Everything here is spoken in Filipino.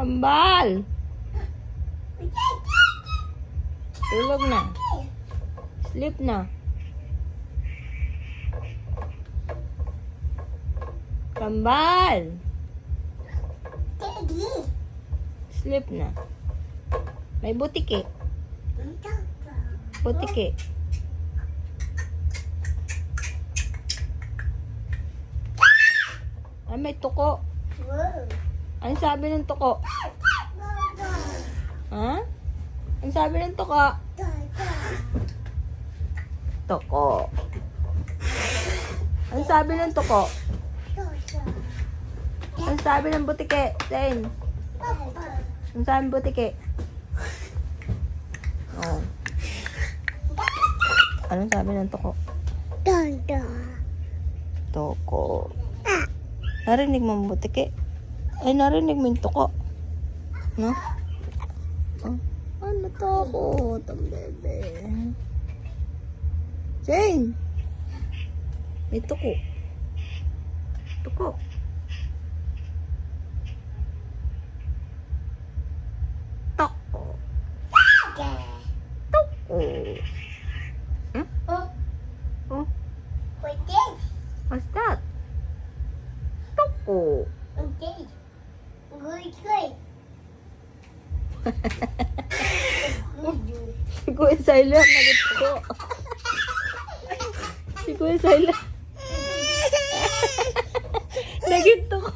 Kambal! Tulog na. Sleep na. Kambal! Sleep na. May butiki. Butiki. Ay, may tuko. Ano sabi ng tuko? Ha? Ano sabi ng tuko? Tuko. Ano sabi ng tuko? Ano sabi ng butike? Zane. Ano sabi ng butike? Oh. Ano sabi ng tuko? Tuko. Narinig mo ang butike? Ay, narinig mo yung tuko. No? Oh. Ah, natakot ang bebe. Jane! May tuko. Tuko. Tuko. Tuko. Hmm? Oh? What's that? Tuko. Si Kuya Syla, nagituko. Si Kuya Syla. Nagituko.